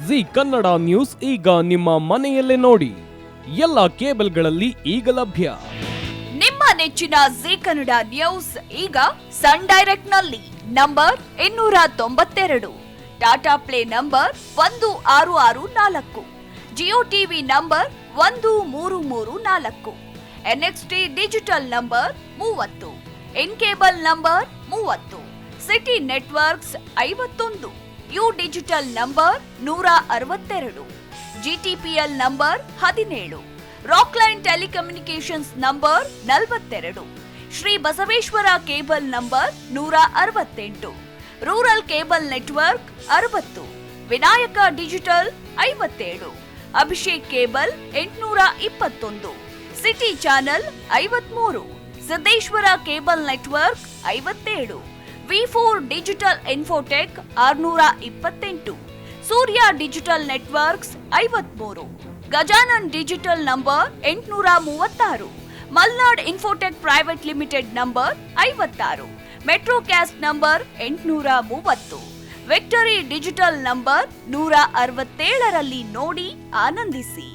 G Kannada news ಈಗ ನಿಮ್ಮ ಮನೆಯಲ್ಲೇ ನೋಡಿ. ಎಲ್ಲ ಕೇಬಲ್ಗಳಲ್ಲಿ ಈಗ ಲಭ್ಯ. ನಿಮ್ಮ ನೆಚ್ಚಿನ ಜಿ ಕನ್ನಡ ನ್ಯೂಸ್ ಈಗ ಸನ್ ಡೈರೆಕ್ಟ್ ನಲ್ಲಿ number 292, Tata play number 1664, Jio TV number 1334, NXT digital number 30, in cable number 30, city networks 51, U digital number 162, GTPL number 17, Rockline telecommunications number 42, Shri Basaveshwara cable number 168, rural cable network 60, Vinayaka digital 57, Abhishek cable 821, city channel 53, Siddeshwara cable network 57, V4 digital Infotech 628, Surya digital networks 53, Gajanan digital number 836, Malnad infotech private limited number 56, metrocast number 830, victory digital number 167ರಲ್ಲಿ ನೋಡಿ ಆನಂದಿಸಿ.